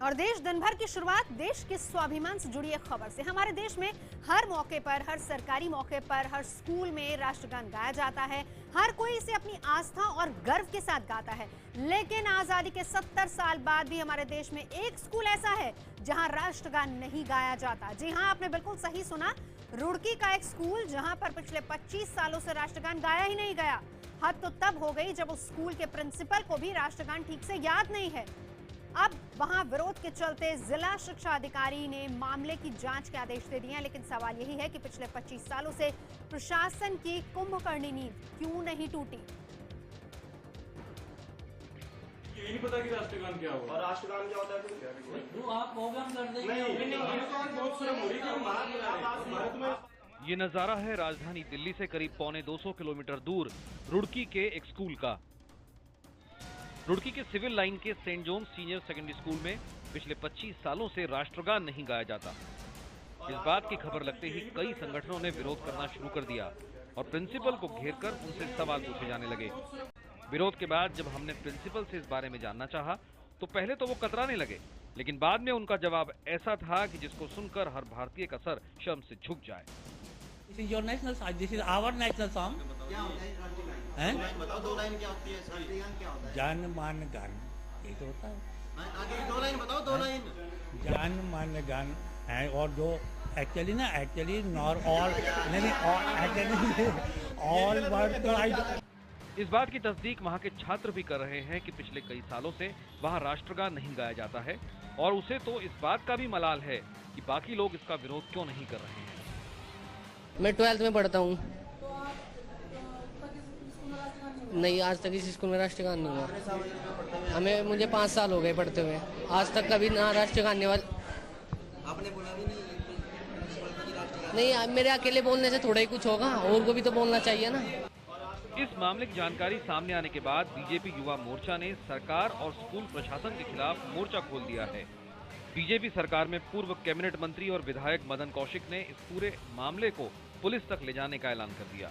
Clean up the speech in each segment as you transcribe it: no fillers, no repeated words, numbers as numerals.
और देश दिन भर की शुरुआत देश के स्वाभिमान से जुड़ी एक खबर से। हमारे देश में हर मौके पर, हर सरकारी मौके पर, हर स्कूल में राष्ट्रगान गाया जाता है। हर कोई इसे अपनी आस्था और गर्व के साथ गाता है। लेकिन आजादी के 70 साल बाद भी हमारे देश में एक स्कूल ऐसा है जहां राष्ट्रगान नहीं गाया जाता। जी हां, आपने बिल्कुल सही सुना, रुड़की का एक स्कूल जहां पर पिछले 25 सालों से राष्ट्रगान गाया ही नहीं गया। हद तो तब हो गई जब उस स्कूल के प्रिंसिपल को भी राष्ट्रगान ठीक से याद नहीं है। अब वहां विरोध के चलते जिला शिक्षा अधिकारी ने मामले की जांच के आदेश दे दिए हैं। लेकिन सवाल यही है कि पिछले 25 सालों से प्रशासन की कुंभकर्णी नींव क्यों नहीं टूटी। ये नहीं पता कि राष्ट्रगान क्या होगा। और राष्ट्रगान क्या होता है? तो आप प्रोग्राम कर देंगे। नहीं, बहुत शर्म हो रही है। ये नजारा है राजधानी दिल्ली से करीब पौने 200 किलोमीटर दूर रुड़की के एक स्कूल का। रुड़की के सिविल लाइन के saint John's senior secondary school में पिछले 25 सालों से राष्ट्रगान नहीं गाया जाता। इस बात की खबर लगते ही कई संगठनों ने विरोध करना शुरू कर दिया और प्रिंसिपल को घेरकर उनसे सवाल पूछे जाने लगे। विरोध के बाद जब हमने प्रिंसिपल से इस बारे में जानना चाहा तो पहले तो वो कतराने लगे, लेकिन बाद में उनका जवाब ऐसा था कि जिसको सुनकर हर भारतीय का सर शर्म से झुक जाए। This is your national song. This is our national song. क्या होता है राष्ट्रगान? हैं? दो लाइन बताओ, दो लाइन क्या होती है? राष्ट्रगान क्या होता है? जन मन गण ये तो होता है। आगे की दो लाइन बताओ, दो लाइन। जन मन गण है और जो एक्चुअली नॉर ऑल नहीं ऑल वर्ड। इस बात की तस्दीक वहाँ के छात्र भी कर रहे हैं कि पिछले कई सालों से वहाँ राष्ट्रगान नहीं गाया जाता है और उसे तो इस बात का भी मलाल है कि बाकी लोग इसका विरोध क्यों नहीं कर रहे हैं। मैं 12th में पढ़ता हूँ। नहीं, आज तक इस स्कूल में राष्ट्रगान नहीं हुआ। मुझे 5 साल हो गए पढ़ते हुए, आज तक कभी ना राष्ट्रगान ने आपने बोला भी नहीं। मेरे अकेले बोलने से थोड़ा ही कुछ होगा, और को भी तो बोलना चाहिए ना। इस मामले की जानकारी सामने आने के बाद बीजेपी युवा मोर्चा ने सरकार और स्कूल प्रशासन के खिलाफ मोर्चा खोल दिया है। बीजेपी सरकार में पूर्व कैबिनेट मंत्री और विधायक मदन कौशिक ने इस पूरे मामले को पुलिस तक ले जाने का ऐलान कर दिया।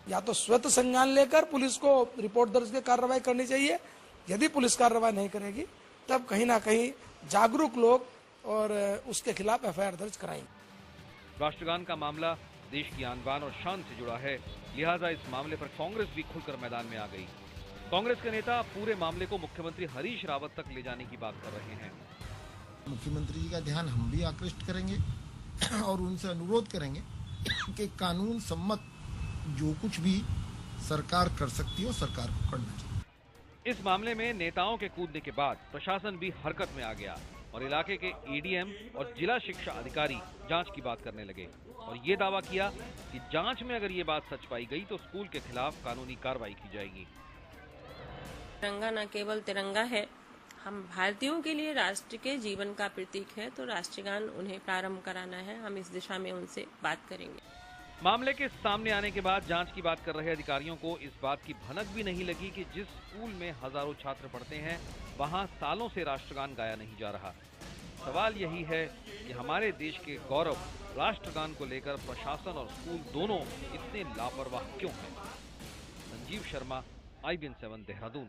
या तो स्वत संज्ञान लेकर पुलिस को रिपोर्ट दर्ज कर कार्रवाई करनी चाहिए। यदि पुलिस कार्रवाई नहीं करेगी तब कहीं ना कहीं जागरूक लोग और उसके खिलाफ एफआईआर दर्ज कराएंगे। राष्ट्रगान का मामला देश की आन बान और शान से जुड़ा है, लिहाजा इस मामले पर कांग्रेस भी खुलकर मैदान में आ गई। कांग्रेस के नेता पूरे मामले को मुख्यमंत्री हरीश रावत तक ले जाने की बात कर रहे हैं। मुख्यमंत्री जी का ध्यान हम भी आकृष्ट करेंगे और उनसे अनुरोध करेंगे कि कानून सम्मत जो कुछ भी सरकार कर सकती है सरकार को करना चाहिए। इस मामले में नेताओं के कूदने के बाद प्रशासन भी हरकत में आ गया और इलाके के एडीएम और जिला शिक्षा अधिकारी जांच की बात करने लगे और ये दावा किया कि जांच में अगर ये बात सच पाई गई तो स्कूल के खिलाफ कानूनी कार्रवाई की जाएगी। तिरंगा न केवल तिरंगा है, हम भारतीयों के लिए राष्ट्र के जीवन का प्रतीक है, तो राष्ट्रगान उन्हें प्रारंभ कराना है। हम इस दिशा में उनसे बात करेंगे। मामले के सामने आने के बाद जांच की बात कर रहे अधिकारियों को इस बात की भनक भी नहीं लगी कि जिस स्कूल में हजारों छात्र पढ़ते हैं वहां सालों से राष्ट्रगान गाया नहीं जा रहा। सवाल यही है कि हमारे देश के गौरव राष्ट्रगान को लेकर प्रशासन और स्कूल दोनों इतने लापरवाह क्यों हैं। संजीव शर्मा, IBN 7 देहरादून।